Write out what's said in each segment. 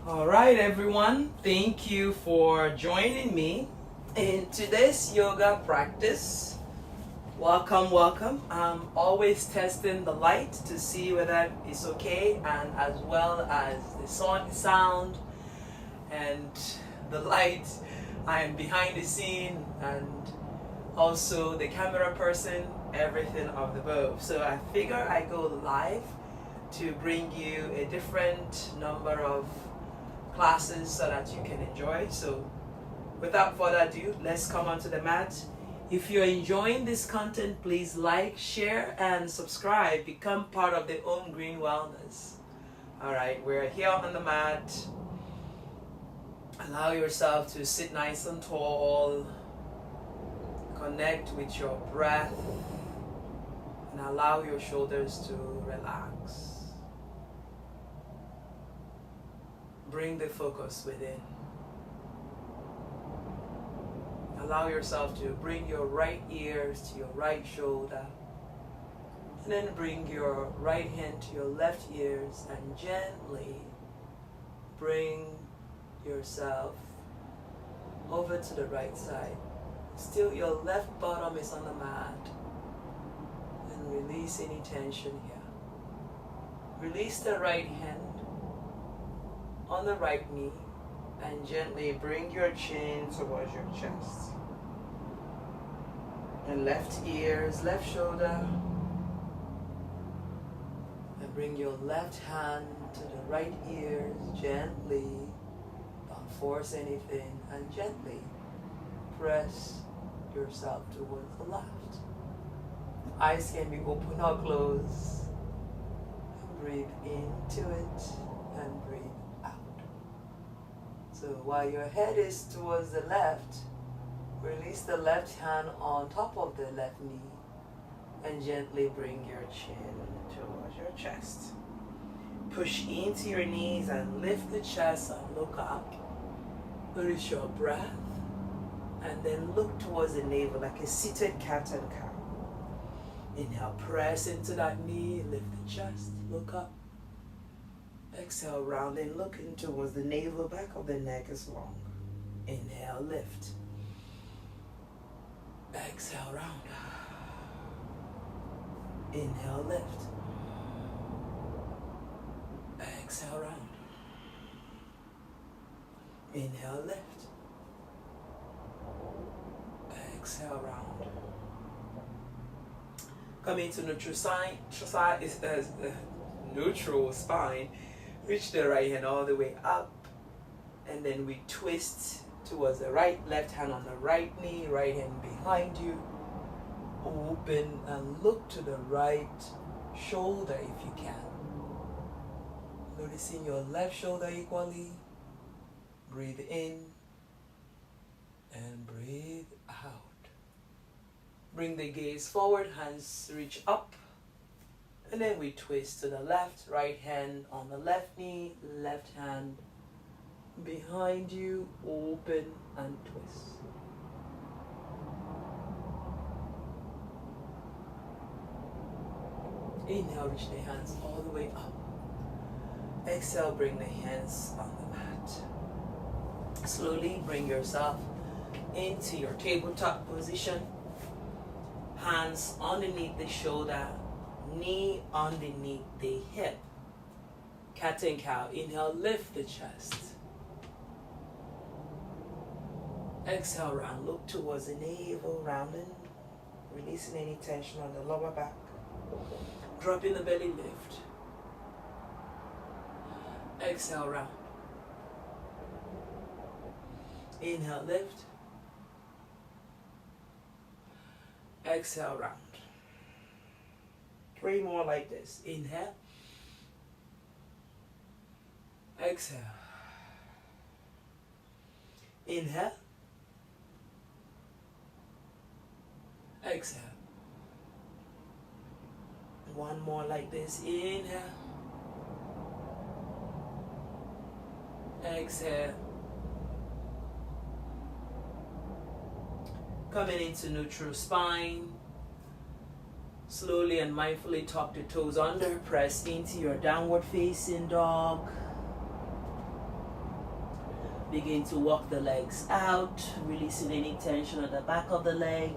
All right, everyone. Thank you for joining me in today's yoga practice. Welcome, welcome. I'm always testing the light to see whether it's okay, and as well as the sound and the light. I am behind the scene and also the camera person, everything of the above. So I figure I go live to bring you a different number of classes so that you can enjoy. So without further ado, let's come onto the mat. If you're enjoying this content, please like, share, and subscribe. Become part of the Green Wellness. All right, we're here on the mat. Allow yourself to sit nice and tall. Connect with your breath and allow your shoulders to relax. Bring the focus within. Allow yourself to bring your right ears to your right shoulder. And then bring your right hand to your left ears and gently bring yourself over to the right side. Still your left bottom is on the mat. And release any tension here. Release the right hand on the right knee and gently bring your chin towards your chest. And left ears, left shoulder. And bring your left hand to the right ears gently. Don't force anything and gently press yourself towards the left. Eyes can be open or closed. Breathe into it and breathe out. So while your head is towards the left, release the left hand on top of the left knee and gently bring your chin towards your chest. Push into your knees and lift the chest and look up. Notice your breath and then look towards the navel like a seated cat and cow. Inhale, press into that knee, lift the chest, look up. Exhale, round and looking towards the navel, back of the neck is long. Inhale, lift. Exhale, round. Inhale, lift. Exhale, round. Inhale, lift. Exhale, round. Come into neutral spine. Reach the right hand all the way up, and then we twist towards the right, left hand on the right knee, right hand behind you. Open and look to the right shoulder if you can. Noticing your left shoulder equally. Breathe in and breathe out. Bring the gaze forward, hands reach up. And then we twist to the left, right hand on the left knee, left hand behind you, open and twist. Inhale, reach the hands all the way up. Exhale, bring the hands on the mat. Slowly bring yourself into your tabletop position. Hands underneath the shoulder, knee underneath the hip. Cat and cow. Inhale, lift the chest. Exhale, round. Look towards the navel, rounding. Releasing any tension on the lower back. Dropping the belly, lift. Exhale, round. Inhale, lift. Exhale, round. 3 more like this. Inhale. Exhale. Inhale. Exhale. 1 more like this. Inhale. Exhale. Coming into neutral spine. Slowly and mindfully tuck the toes under. Press into your downward facing dog. Begin to walk the legs out, releasing any tension at the back of the leg.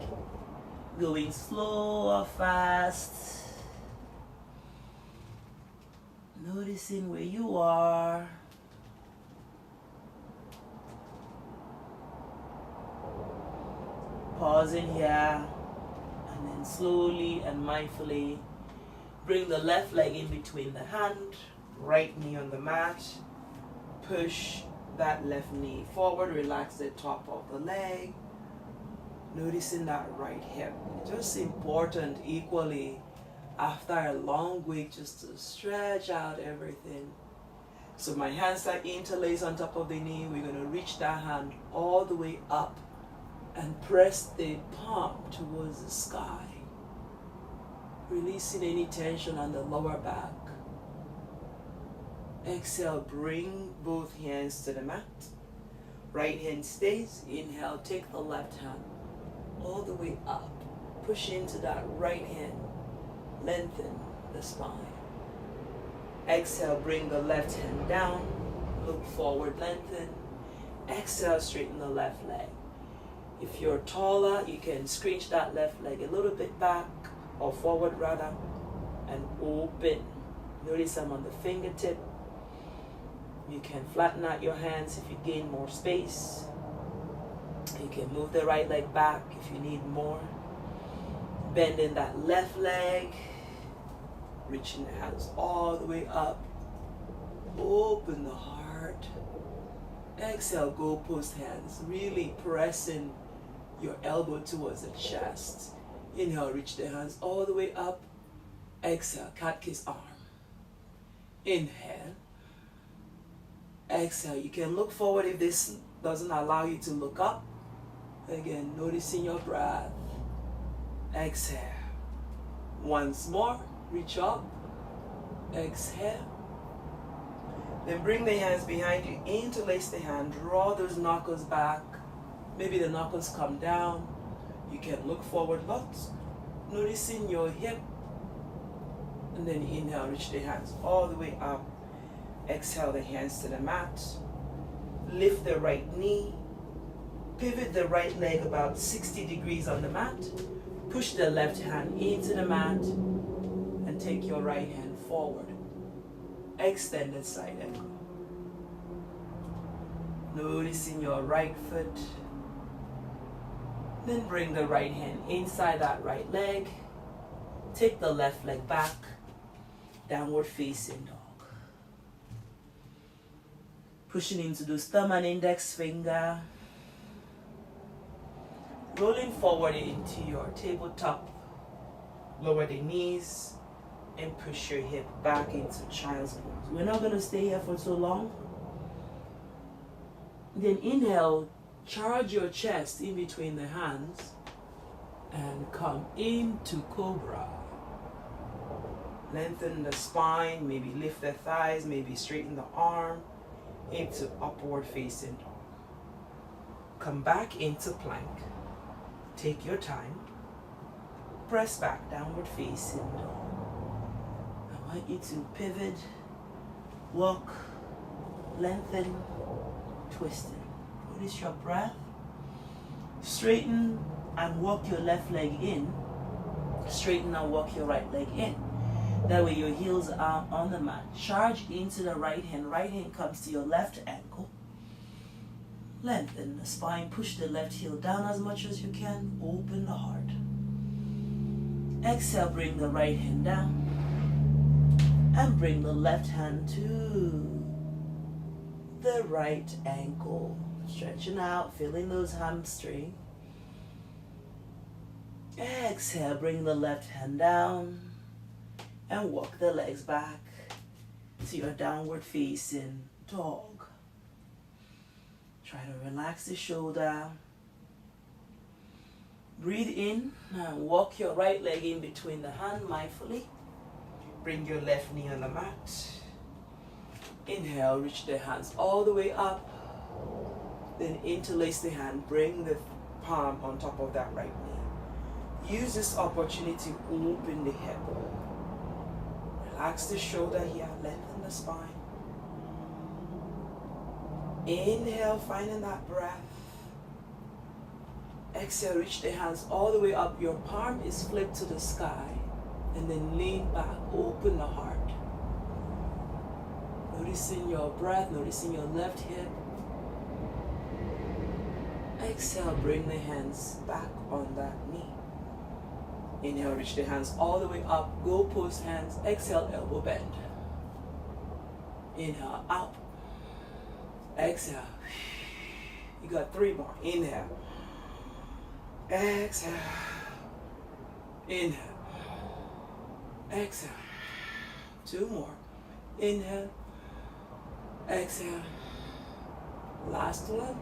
Going slow or fast. Noticing where you are. Pausing here. And then slowly and mindfully bring the left leg in between the hand. Right knee on the mat. Push that left knee forward. Relax the top of the leg. Noticing that right hip. Just important equally after a long week just to stretch out everything. So my hands are interlaced on top of the knee. We're going to reach that hand all the way up and press the palm towards the sky. Releasing any tension on the lower back. Exhale, bring both hands to the mat. Right hand stays. Inhale, take the left hand all the way up. Push into that right hand. Lengthen the spine. Exhale, bring the left hand down. Look forward, lengthen. Exhale, straighten the left leg. If you're taller, you can scrunch that left leg a little bit back, or forward rather, and open. Notice I'm on the fingertip. You can flatten out your hands if you gain more space. You can move the right leg back if you need more. Bending that left leg. Reaching the hands all the way up. Open the heart. Exhale, go post hands. Really pressing your elbow towards the chest. Inhale, reach the hands all the way up. Exhale, cat kiss arm. Inhale. Exhale, you can look forward if this doesn't allow you to look up. Again, noticing your breath. Exhale. Once more, reach up. Exhale. Then bring the hands behind you, interlace the hand, draw those knuckles back. Maybe the knuckles come down. You can look forward lots, noticing your hip. And then inhale, reach the hands all the way up. Exhale the hands to the mat. Lift the right knee. Pivot the right leg about 60 degrees on the mat. Push the left hand into the mat. And take your right hand forward. Extended side angle. Noticing your right foot. Then bring the right hand inside that right leg. Take the left leg back. Downward facing dog. Pushing into those thumb and index finger. Rolling forward into your tabletop. Lower the knees and push your hip back into child's pose. We're not going to stay here for so long. Then inhale, charge your chest in between the hands and come into cobra. Lengthen the spine, maybe lift the thighs, maybe straighten the arm into upward facing dog. Come back into plank. Take your time. Press back, downward facing dog. I want you to pivot, walk, lengthen, twisting. Notice your breath. Straighten and walk your left leg in. Straighten and walk your right leg in. That way your heels are on the mat. Charge into the right hand. Right hand comes to your left ankle. Lengthen the spine. Push the left heel down as much as you can. Open the heart. Exhale, bring the right hand down. And bring the left hand to the right ankle. Stretching out, feeling those hamstrings. Exhale, bring the left hand down. And walk the legs back to your downward facing dog. Try to relax the shoulder. Breathe in and walk your right leg in between the hand mindfully. Bring your left knee on the mat. Inhale, reach the hands all the way up. Then interlace the hand, bring the palm on top of that right knee. Use this opportunity to open the hip. Relax the shoulder here, lengthen the spine. Inhale, finding that breath. Exhale, reach the hands all the way up. Your palm is flipped to the sky. And then lean back, open the heart. Noticing your breath, noticing your left hip. Exhale, bring the hands back on that knee. Inhale, reach the hands all the way up. Go post hands. Exhale, elbow bend. Inhale, out. Exhale. You got 3 more. Inhale. Exhale. Inhale. Exhale. 2 more. Inhale. Exhale. Last one.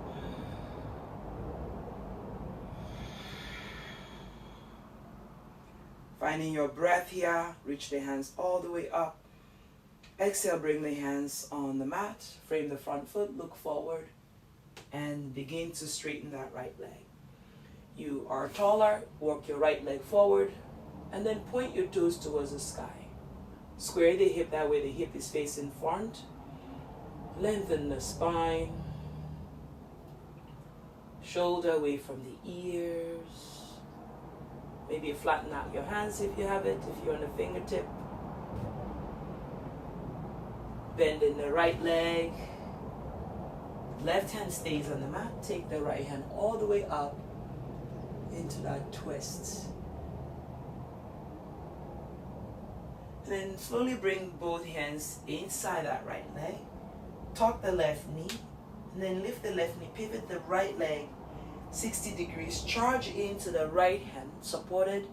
Finding your breath here. Reach the hands all the way up. Exhale, bring the hands on the mat. Frame the front foot. Look forward. And begin to straighten that right leg. You are taller. Walk your right leg forward. And then point your toes towards the sky. Square the hip, that way the hip is facing front. Lengthen the spine. Shoulder away from the ears. Maybe flatten out your hands if you have it, if you're on a fingertip. Bend in the right leg. Left hand stays on the mat. Take the right hand all the way up into that twist. And then slowly bring both hands inside that right leg. Tuck the left knee. And then lift the left knee. Pivot the right leg 60 degrees. Charge into the right hand, supported.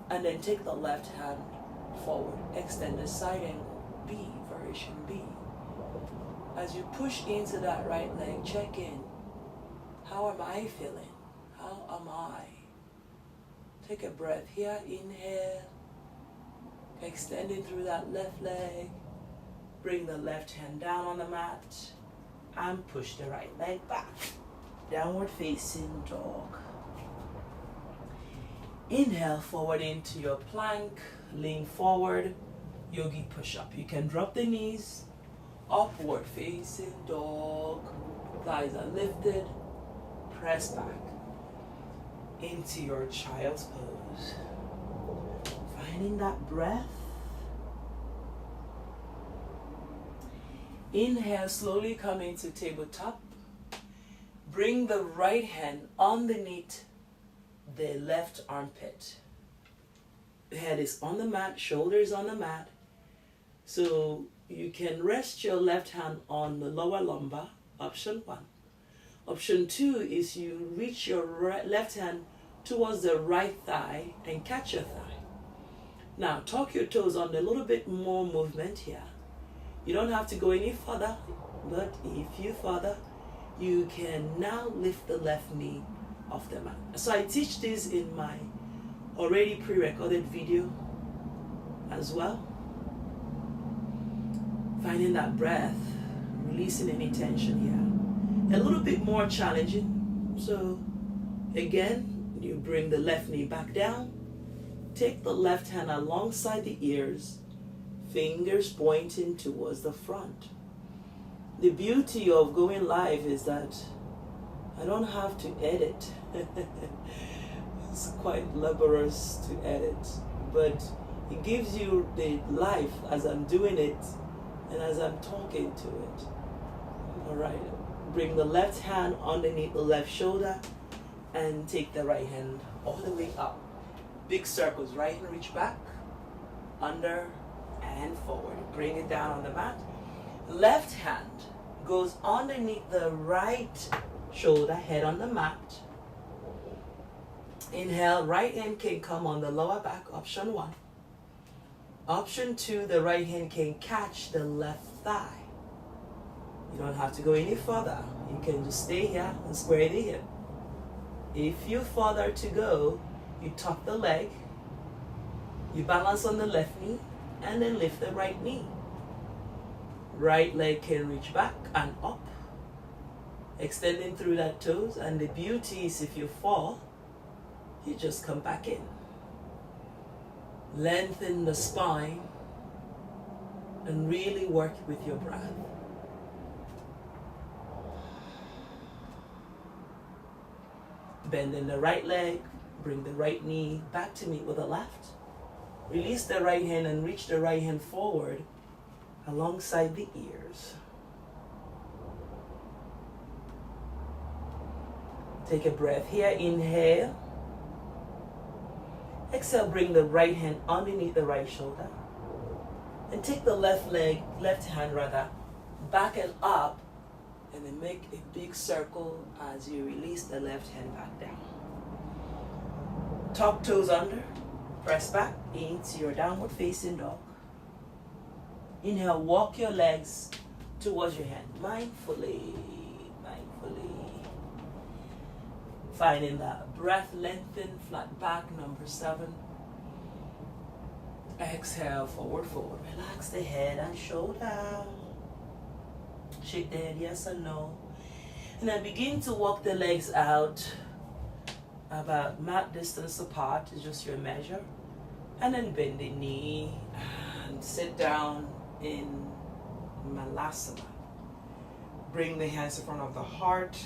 And then take the left hand forward. Extend the side angle. B, version B. As you push into that right leg, check in. How am I feeling? How am I? Take a breath here. Inhale. Extending through that left leg. Bring the left hand down on the mat. And push the right leg back. Downward facing dog. Inhale forward into your plank. Lean forward. Yogi push-up. You can drop the knees. Upward facing dog. Thighs are lifted. Press back into your child's pose. Finding that breath. Inhale, slowly come into tabletop. Bring the right hand underneath the left armpit. The head is on the mat, shoulders on the mat. So you can rest your left hand on the lower lumbar, option 1. Option 2 is you reach your left hand towards the right thigh and catch your thigh. Now tuck your toes on a little bit more movement here. You don't have to go any further, but if you further, you can now lift the left knee off the mat. So I teach this in my already pre-recorded video as well. Finding that breath, releasing any tension here. A little bit more challenging. So again, you bring the left knee back down. Take the left hand alongside the ears, fingers pointing towards the front. The beauty of going live is that I don't have to edit. It's quite laborious to edit, but it gives you the life as I'm doing it and as I'm talking to it. All right, bring the left hand underneath the left shoulder and take the right hand all the way up. Big circles, right hand reach back, under and forward. Bring it down on the mat. Left hand goes underneath the right shoulder, head on the mat. Inhale, right hand can come on the lower back, option 1. Option 2, the right hand can catch the left thigh. You don't have to go any further. You can just stay here and square the hip. If you further to go, you tuck the leg, you balance on the left knee, and then lift the right knee. Right leg can reach back and up, extending through that toes. And the beauty is if you fall, you just come back in. Lengthen the spine and really work with your breath. Bending the right leg, bring the right knee back to meet with the left. Release the right hand and reach the right hand forward alongside the ears. Take a breath here, inhale. Exhale, bring the right hand underneath the right shoulder. And take the left hand back and up, and then make a big circle as you release the left hand back down. Top toes under, press back into your downward facing dog. Inhale, walk your legs towards your hand, mindfully. Finding that breath, lengthen, flat back, number 7. Exhale, forward fold. Relax the head and shoulder. Shake the head, yes or no. And then begin to walk the legs out about mat distance apart, is just your measure. And then bend the knee and sit down in Malasana. Bring the hands in front of the heart.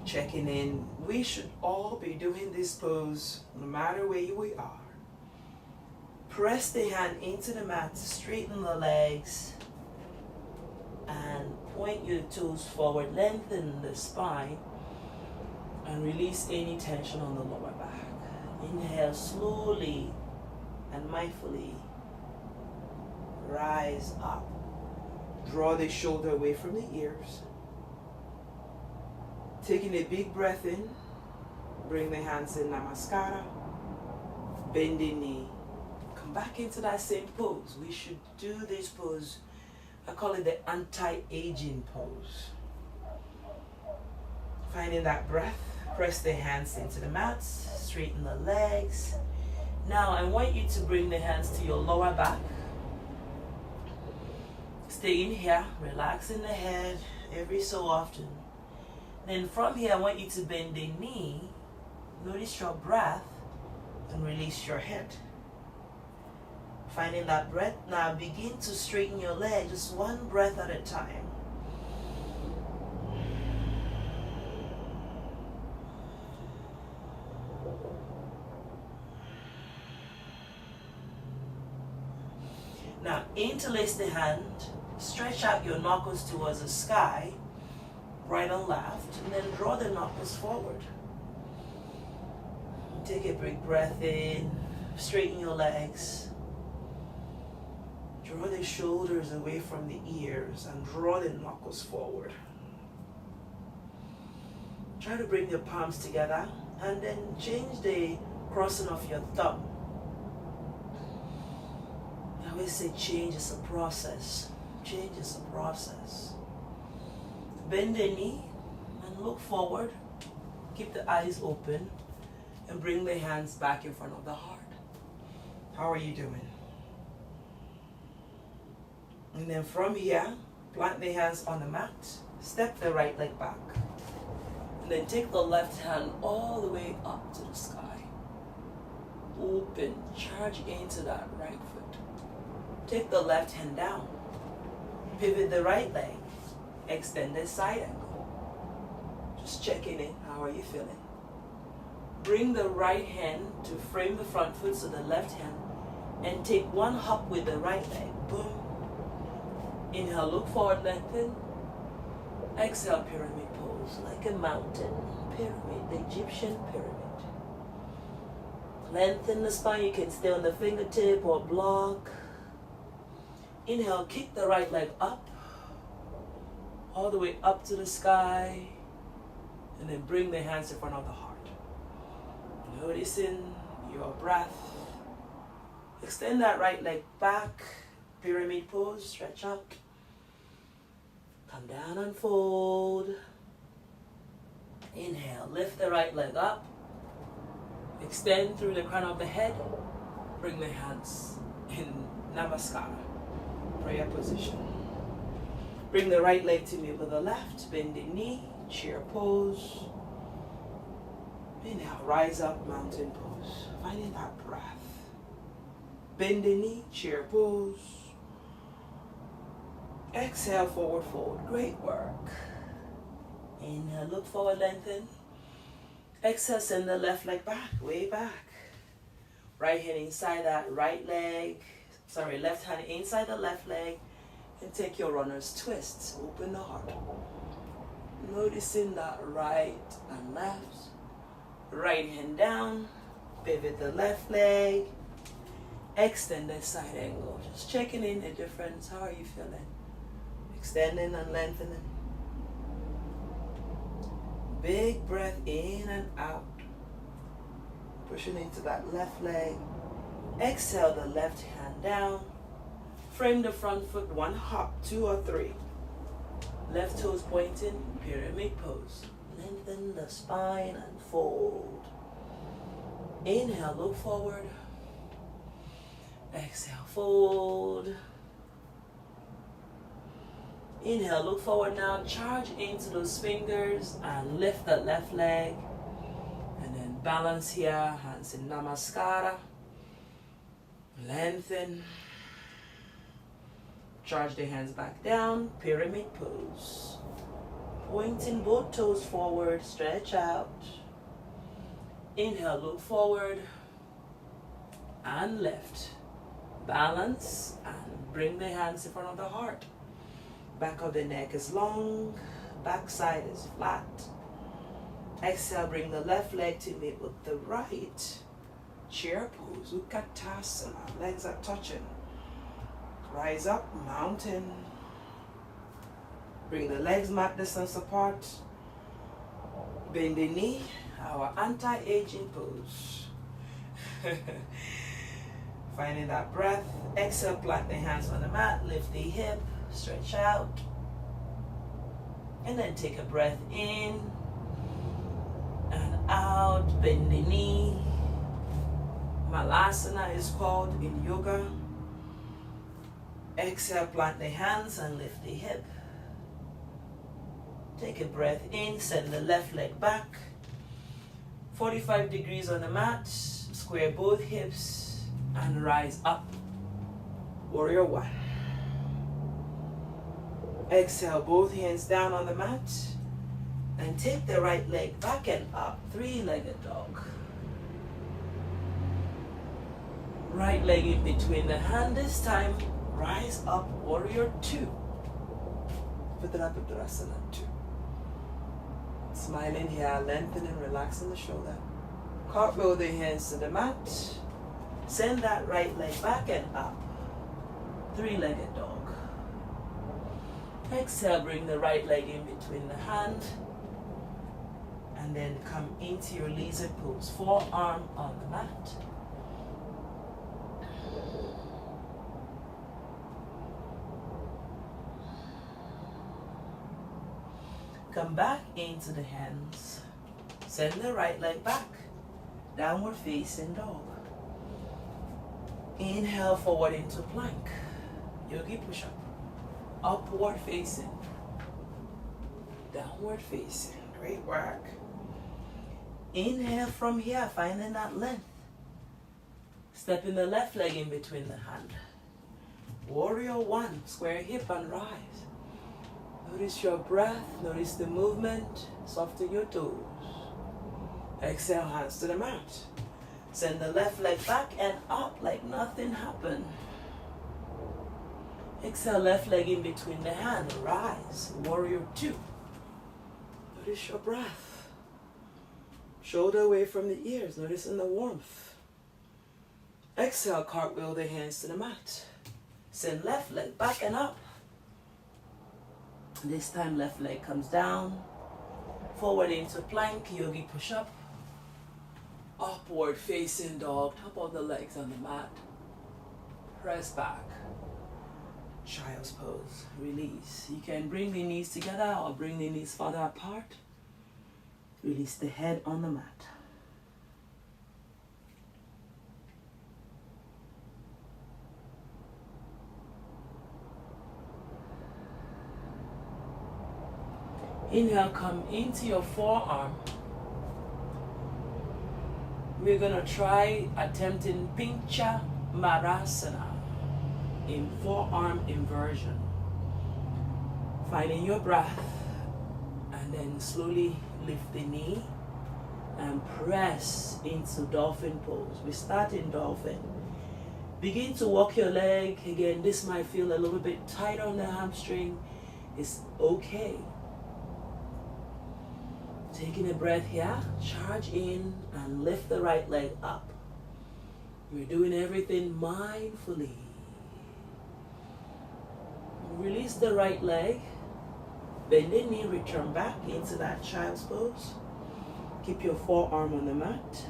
Checking in. We should all be doing this pose no matter where we are. Press the hand into the mat, straighten the legs, and point your toes forward, lengthen the spine, and release any tension on the lower back. Inhale slowly and mindfully. Rise up. Draw the shoulder away from the ears. Taking a big breath in, bring the hands in Namaskara, bend the knee, come back into that same pose. We should do this pose, I call it the anti-aging pose. Finding that breath, press the hands into the mat, straighten the legs. Now I want you to bring the hands to your lower back. Stay in here, relaxing the head every so often. Then from here, I want you to bend the knee, notice your breath, and release your head. Finding that breath, now begin to straighten your leg, just one breath at a time. Now, interlace the hand, stretch out your knuckles towards the sky, right and left, and then draw the knuckles forward. Take a big breath in, straighten your legs. Draw the shoulders away from the ears and draw the knuckles forward. Try to bring your palms together and then change the crossing of your thumb. I always say change is a process. Change is a process. Bend the knee and look forward. Keep the eyes open and bring the hands back in front of the heart. How are you doing? And then from here, plant the hands on the mat. Step the right leg back. And then take the left hand all the way up to the sky. Open, charge into that right foot. Take the left hand down. Pivot the right leg. Extended side angle. Just checking in. How are you feeling? Bring the right hand to frame the front foot, so the left hand, and take one hop with the right leg. Boom. Inhale, look forward, lengthen. Exhale, pyramid pose, like a mountain. Pyramid, the Egyptian pyramid. Lengthen the spine. You can stay on the fingertip or block. Inhale, kick the right leg up, all the way up to the sky, and then bring the hands in front of the heart. Noticing your breath. Extend that right leg back, pyramid pose, stretch out. Come down and fold. Inhale, lift the right leg up. Extend through the crown of the head. Bring the hands in Namaskara, prayer position. Bring the right leg to meet with the left. Bend the knee, chair pose. Inhale, rise up, mountain pose. Finding that breath. Bend the knee, chair pose. Exhale, forward fold. Great work. Inhale, look forward, lengthen. Exhale, send the left leg back, way back. Right hand inside that right leg. Sorry, left hand inside the left leg. And take your runner's twist. Open the heart. Noticing that right and left. Right hand down. Pivot the left leg. Extend the side angle. Just checking in the difference. How are you feeling? Extending and lengthening. Big breath in and out. Pushing into that left leg. Exhale the left hand down. Frame the front foot, one hop, 2 or 3. Left toes pointing, pyramid pose. Lengthen the spine and fold. Inhale, look forward. Exhale, fold. Inhale, look forward now. Charge into those fingers and lift the left leg. And then balance here, hands in Namaskara. Lengthen. Charge the hands back down, pyramid pose. Pointing both toes forward, stretch out. Inhale, look forward. And lift. Balance and bring the hands in front of the heart. Back of the neck is long, back side is flat. Exhale, bring the left leg to meet with the right. Chair pose, Utkatasana, legs are touching. Rise up, mountain. Bring the legs mat distance apart. Bend the knee, our anti-aging pose. Finding that breath. Exhale, plant the hands on the mat, lift the hip, stretch out. And then take a breath in and out, bend the knee. Malasana is called in yoga. Exhale, plant the hands and lift the hip. Take a breath in, send the left leg back. 45 degrees on the mat, square both hips and rise up. Warrior 1. Exhale, both hands down on the mat. And take the right leg back and up, 3-legged dog. Right leg in between the hand this time. Rise up, warrior 2. Vidrasana 2. Smiling here, lengthening, relaxing the shoulder. Cartwheel the hands to the mat. Send that right leg back and up. 3-legged dog. Exhale, bring the right leg in between the hand. And then come into your lizard pose. Forearm on the mat. Come back into the hands. Send the right leg back. Downward facing dog. Inhale forward into plank. Yogi push-up. Upward facing. Downward facing. Great work. Inhale from here, finding that length. Stepping the left leg in between the hand. Warrior 1, square hip and rise. Notice your breath, notice the movement, soften your toes. Exhale, hands to the mat. Send the left leg back and up like nothing happened. Exhale, left leg in between the hand, rise, warrior 2. Notice your breath. Shoulder away from the ears, noticing the warmth. Exhale, cartwheel the hands to the mat. Send left leg back and up. This time left leg comes down. Forward into plank, yogi push-up. Upward facing dog, top of the legs on the mat. Press back. Child's pose, release. You can bring the knees together or bring the knees farther apart. Release the head on the mat. Inhale, come into your forearm. We're going to try attempting Pincha Marasana in forearm inversion. Finding your breath And then slowly lift the knee and press into dolphin pose. We start in dolphin. Begin to walk your leg. Again, this might feel a little bit tight on the hamstring. It's okay. Taking a breath here. Charge in and lift the right leg up. We're doing everything mindfully. Release the right leg. Bend the knee, return back into that child's pose. Keep your forearm on the mat.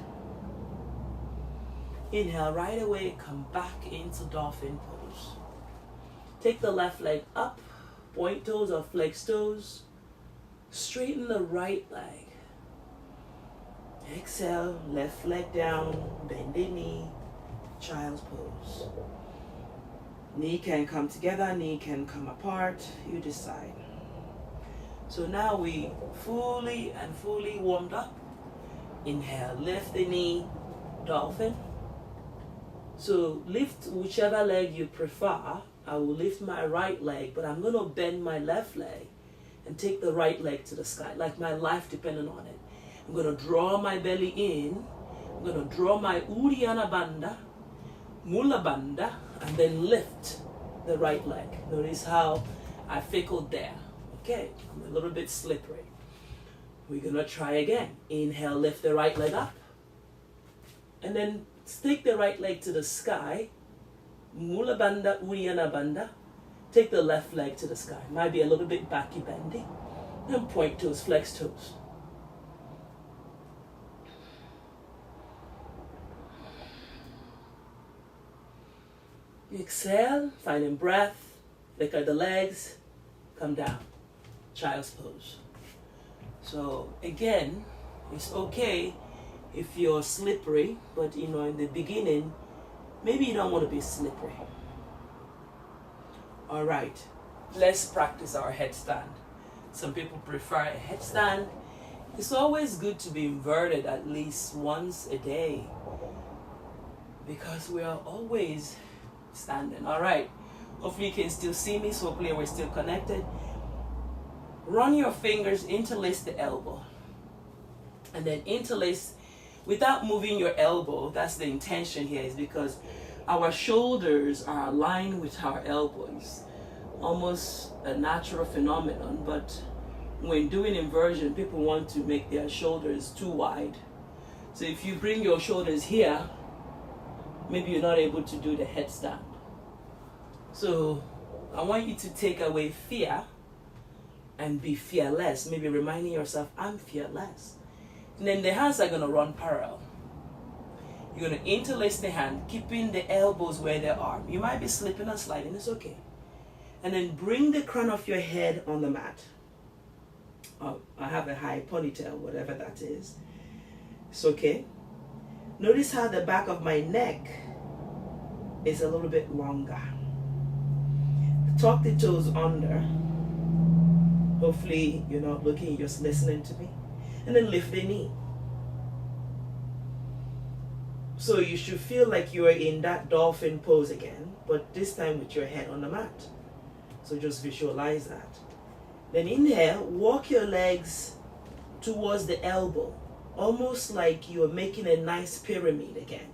Inhale, right away, come back into dolphin pose. Take the left leg up, point toes or flex toes. Straighten the right leg. Exhale, left leg down, bend the knee, child's pose. Knee can come together, knee can come apart, you decide. So now we fully warmed up. Inhale, lift the knee, dolphin. So lift whichever leg you prefer. I will lift my right leg, but I'm going to bend my left leg and take the right leg to the sky, like my life depending on it. I'm going to draw my belly in. I'm going to draw my Uddiyana Bandha, Mula Bandha, and then lift the right leg. Notice how I fickled there. Okay, I'm a little bit slippery. We're going to try again. Inhale, lift the right leg up. And then stick the right leg to the sky. Mula Bandha, Uddiyana Bandha. Take the left leg to the sky. Might be a little bit backy bendy. And point toes, flex toes. Exhale, finding breath. Flicker the legs. Come down. Child's pose. So again, it's okay if you're slippery, but in the beginning, maybe you don't want to be slippery. All right, let's practice our headstand. Some people prefer a headstand. It's always good to be inverted at least once a day because we are always standing. All right, hopefully you can still see me, so hopefully we're still connected. Run your fingers, interlace the elbow, and then interlace without moving your elbow. That's the intention here, is because our shoulders are aligned with our elbows. Almost a natural phenomenon, but when doing inversion, people want to make their shoulders too wide. So if you bring your shoulders here, maybe you're not able to do the headstand. So I want you to take away fear and be fearless. Maybe reminding yourself, I'm fearless. And then the hands are going to run parallel. You're going to interlace the hand, keeping the elbows where they are. You might be slipping and sliding, it's okay. And then bring the crown of your head on the mat. Oh, I have a high ponytail, whatever that is. It's okay. Notice how the back of my neck is a little bit longer. Tuck the toes under. Hopefully you're not looking, you're just listening to me. And then lift the knee. So you should feel like you are in that dolphin pose again, but this time with your head on the mat. So just visualize that. Then inhale, walk your legs towards the elbow, almost like you're making a nice pyramid again.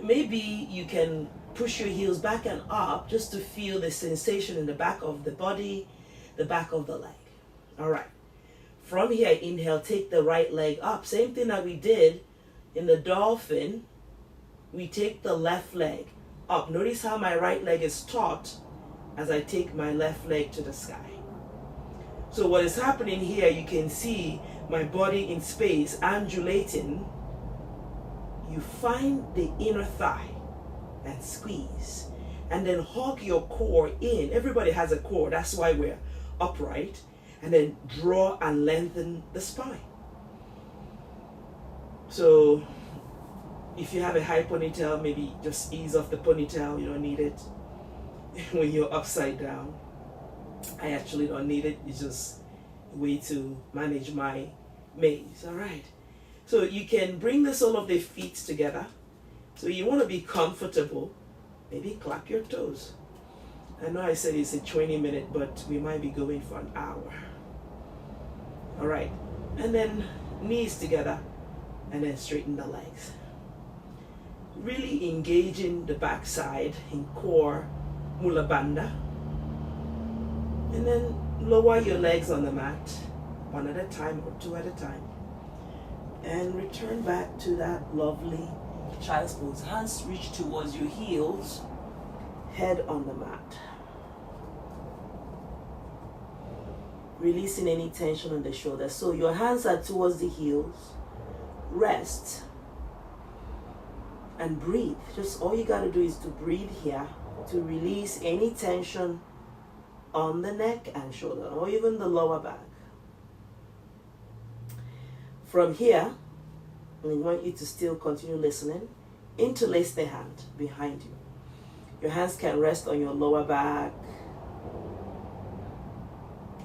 Maybe you can push your heels back and up just to feel the sensation in the back of the body, the back of the leg. All right. From here, inhale, take the right leg up. Same thing that we did in the dolphin. We take the left leg up. Notice how my right leg is taut as I take my left leg to the sky. So what is happening here, you can see my body in space undulating. You find the inner thigh and squeeze. And then hug your core in. Everybody has a core. That's why we're upright. And then draw and lengthen the spine. So if you have a high ponytail, maybe just ease off the ponytail. You don't need it when you're upside down. I actually don't need it. It's just a way to manage my maze. All right. So you can bring the sole of the feet together. So you want to be comfortable. Maybe clap your toes. I know I said it's a 20-minute, but we might be going for an hour. Alright, and then knees together, and then straighten the legs. Really engaging the backside in core mula bandha. And then lower your legs on the mat, one at a time or two at a time. And return back to that lovely child's pose. Hands reach towards your heels, head on the mat. Releasing any tension on the shoulders. So your hands are towards the heels. Rest and breathe. Just all you got to do is to breathe here to release any tension on the neck and shoulder, or even the lower back. From here, I want you to still continue listening. Interlace the hand behind you. Your hands can rest on your lower back.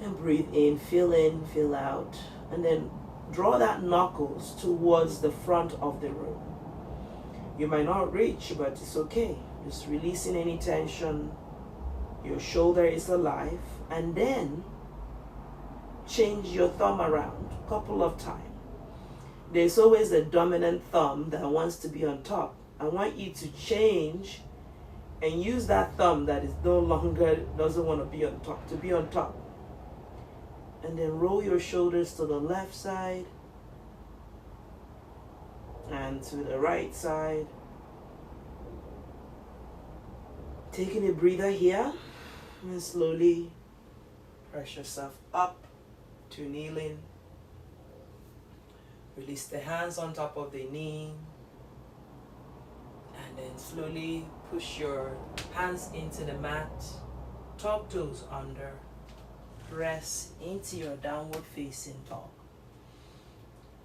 And breathe in, feel out, and then draw that knuckles towards the front of the room. You might not reach, but it's okay. Just releasing any tension. Your shoulder is alive, and then change your thumb around a couple of times. There's always a dominant thumb that wants to be on top. I want you to change and use that thumb that is no longer doesn't want to be on top, to be on top. And then roll your shoulders to the left side and to the right side. Taking a breather here and slowly press yourself up to kneeling. Release the hands on top of the knee. And then slowly push your hands into the mat. Top toes under. Press into your downward facing dog.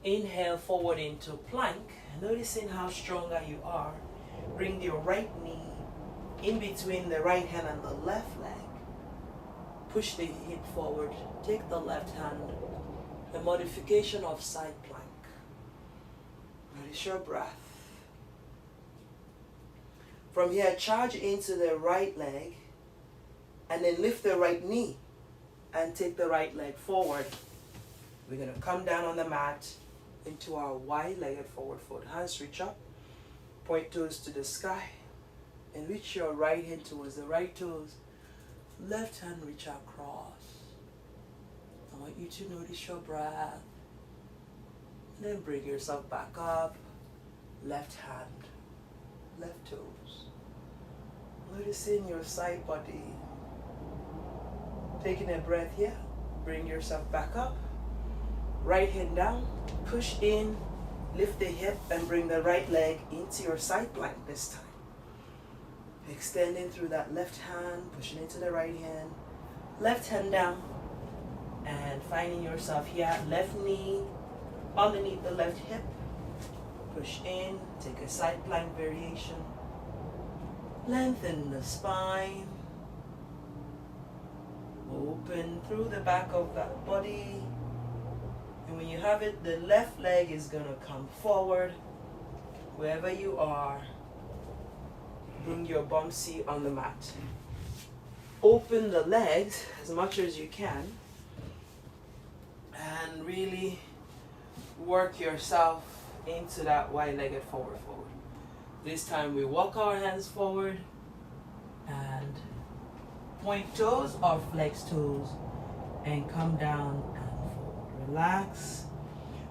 Inhale forward into plank. Noticing how stronger you are. Bring your right knee in between the right hand and the left leg. Push the hip forward. Take the left hand. A modification of side plank. Notice your breath. From here, charge into the right leg and then lift the right knee and take the right leg forward. We're going to come down on the mat into our wide-legged forward fold. Hands reach up, point toes to the sky, and reach your right hand towards the right toes. Left hand reach across. I want you to notice your breath. And then bring yourself back up. Left hand, left toes. Noticing your side body. Taking a breath here. Bring yourself back up. Right hand down. Push in. Lift the hip and bring the right leg into your side plank this time. Extending through that left hand. Pushing into the right hand. Left hand down. And finding yourself here. Left knee underneath the left hip. Push in. Take a side plank variation. Lengthen the spine. Open through the back of that body. And when you have it, the left leg is going to come forward. Wherever you are, bring your bum seat on the mat. Open the legs as much as you can. And really work yourself into that wide-legged forward fold. This time we walk our hands forward and point toes or flex toes and come down and forward. Relax.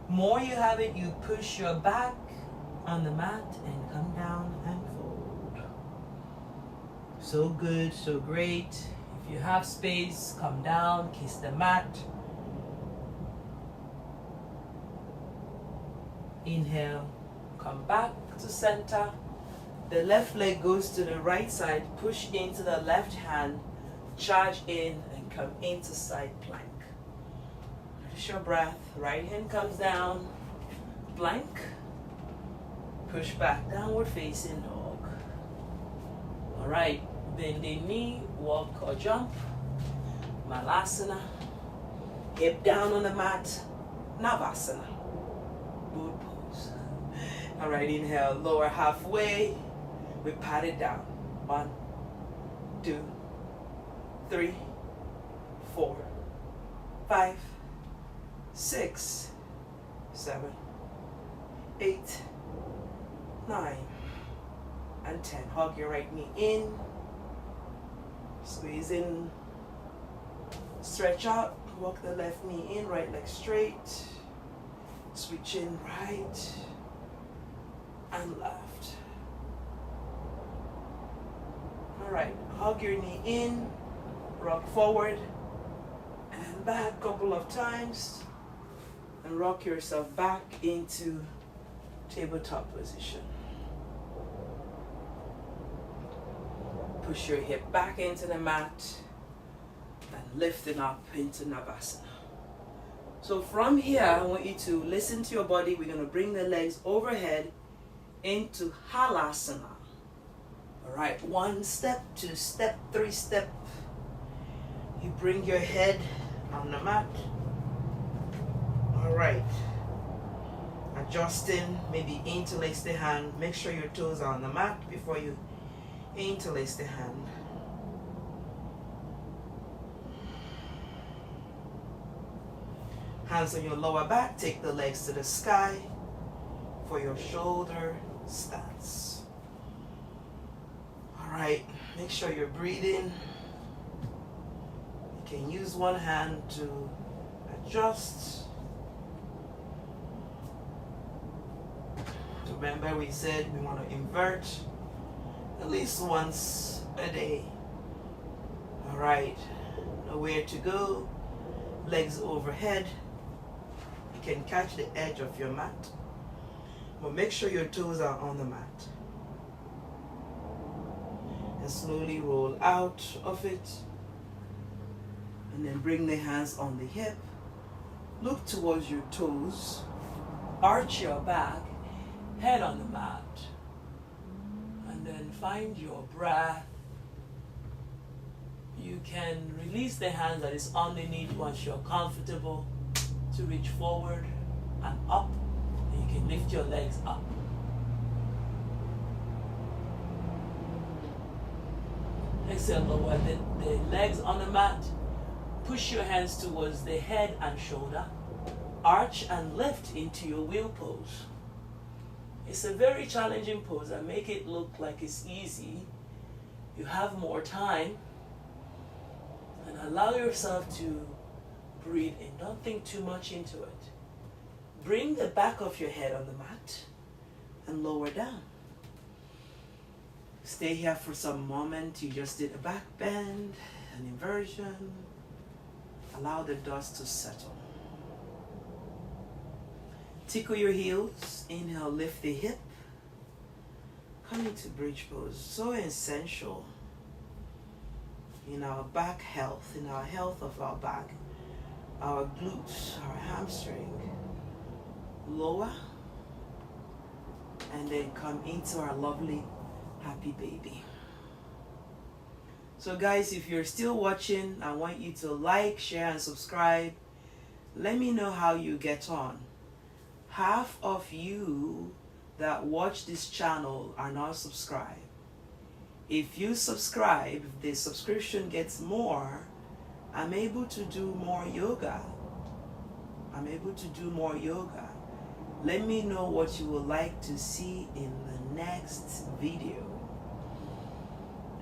More you have it, you push your back on the mat and come down and forward. So good, so great. If you have space, come down, kiss the mat. Inhale, come back to center. The left leg goes to the right side, push into the left hand, charge in and come into side plank. Notice your breath. Right hand comes down, plank, push back, downward facing dog. All right, bend the knee, walk or jump, malasana, hip down on the mat, navasana, boat pose. All right, inhale, lower halfway. We pat it down. 1, 2, 3, 4, 5, 6, 7, 8, 9, and 10. Hug your right knee in, squeeze in, stretch out, walk the left knee in, right leg straight, switch in right and left. All right, hug your knee in, rock forward and back a couple of times, and rock yourself back into tabletop position. Push your hip back into the mat and lifting up into Navasana. So from here, I want you to listen to your body. We're going to bring the legs overhead into Halasana. All right, 1 step, 2 step, 3 step. You bring your head on the mat. All right. Adjusting, maybe interlace the hand. Make sure your toes are on the mat before you interlace the hand. Hands on your lower back. Take the legs to the sky for your shoulder stance. All right, make sure you're breathing. You can use one hand to adjust. Remember, we said we want to invert at least once a day. All right, nowhere to go. Legs overhead. You can catch the edge of your mat, but make sure your toes are on the mat. And slowly roll out of it. And then bring the hands on the hip. Look towards your toes. Arch your back. Head on the mat. And then find your breath. You can release the hands that is underneath once you're comfortable to reach forward and up. And you can lift your legs up. Exhale, lower the legs on the mat. Push your hands towards the head and shoulder. Arch and lift into your wheel pose. It's a very challenging pose. I make it look like it's easy. You have more time. And allow yourself to breathe in. Don't think too much into it. Bring the back of your head on the mat and lower down. Stay here for some moment. You just did a back bend, an inversion. Allow the dust to settle. Tickle your heels. Inhale, lift the hip. Come into bridge pose. So essential in our back health, in our health of our back, our glutes, our hamstring. Lower. And then come into our lovely happy baby. So guys, if you're still watching, I want you to like, share, and subscribe. Let me know how you get on. Half of you that watch this channel are not subscribed. If you subscribe, the subscription gets more. I'm able to do more yoga. Let me know what you would like to see in the next video.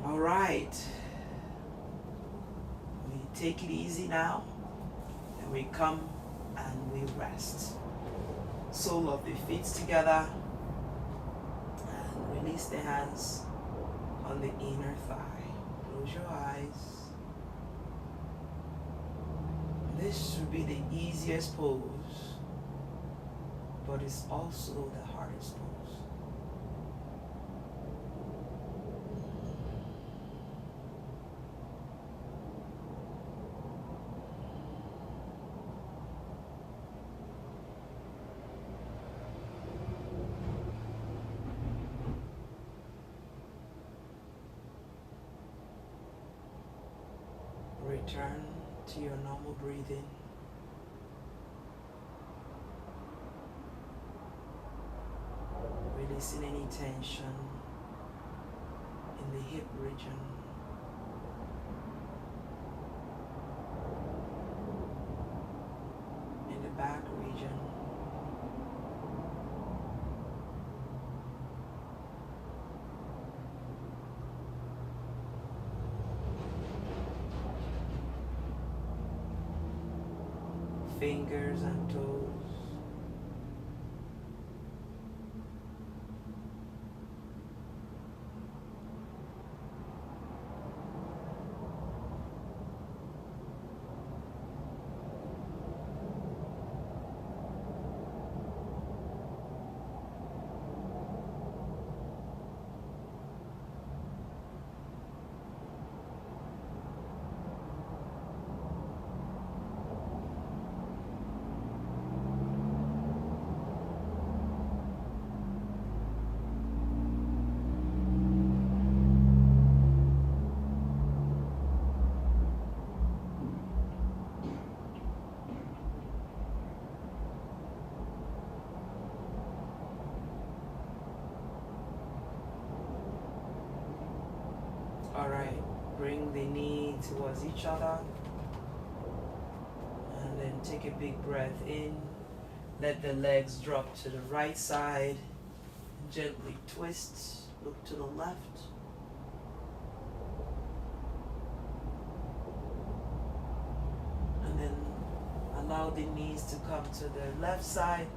All right. We take it easy now, and we come and we rest. Sole of the feet together, and release the hands on the inner thigh. Close your eyes. This should be the easiest pose, but it's also the hardest pose. Return to your normal breathing. Releasing any tension in the hip region. In the back region. Fingers and toes. Alright, bring the knee towards each other and then take a big breath in. Let the legs drop to the right side. Gently twist, look to the left. And then allow the knees to come to the left side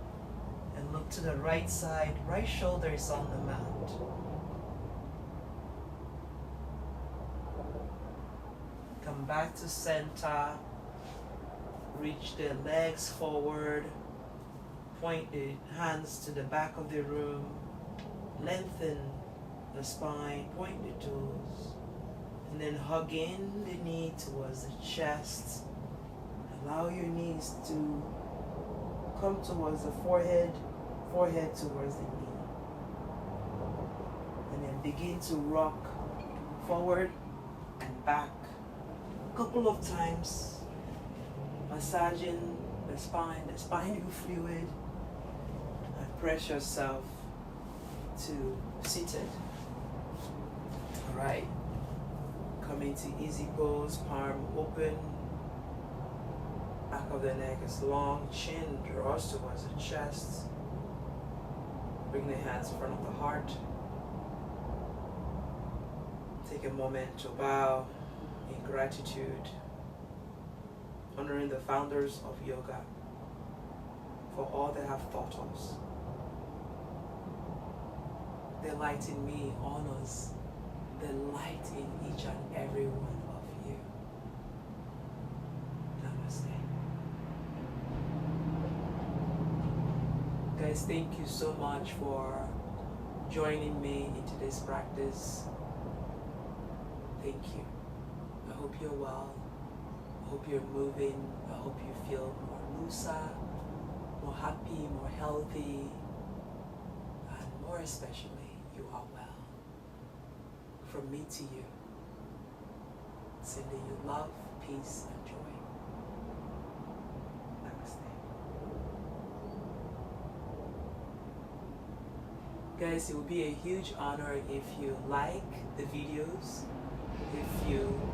and look to the right side. Right shoulder is on the mat. Come back to center, reach the legs forward, point the hands to the back of the room, lengthen the spine, point the toes, and then hug in the knee towards the chest. Allow your knees to come towards the forehead, forehead towards the knee. And then begin to rock forward and back. Couple of times, massaging the spinal fluid, and press yourself to seated. Alright, come into easy pose, palm open, back of the neck is long, chin draws towards the chest. Bring the hands in front of the heart. Take a moment to bow in gratitude, honoring the founders of yoga for all they have taught us. The light in me honors the light in each and every one of you. Namaste. Guys, thank you so much for joining me in today's practice. Thank you. I hope you're well. I hope you're moving. I hope you feel more looser, more happy, more healthy, and more especially, you are well. From me to you, sending you love, peace, and joy. Namaste. Guys, it would be a huge honor if you like the videos,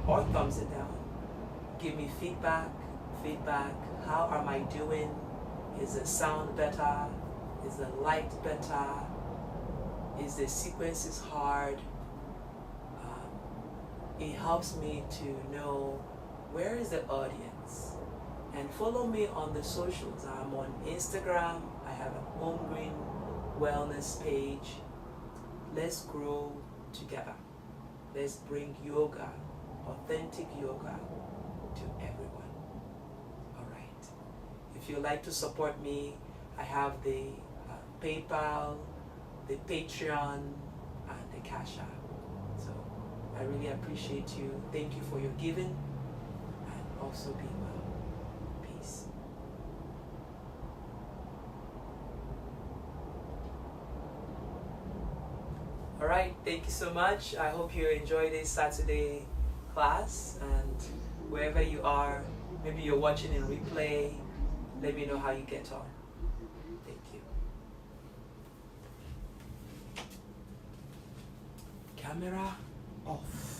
or thumbs it down. Give me feedback, how am I doing? Is the sound better? Is the light better? Is the sequences hard? It helps me to know where is the audience. And follow me on the socials. I'm on Instagram. I have an omgreenwellness page. Let's grow together. Let's bring yoga, authentic yoga, to everyone. Alright. If you'd like to support me, I have the PayPal, the Patreon, and the Cash App. So I really appreciate you. Thank you for your giving, and also be well. Peace. Alright, thank you so much. I hope you enjoy this Saturday class, and wherever you are, maybe you're watching in replay, let me know how you get on. Thank you. Camera off.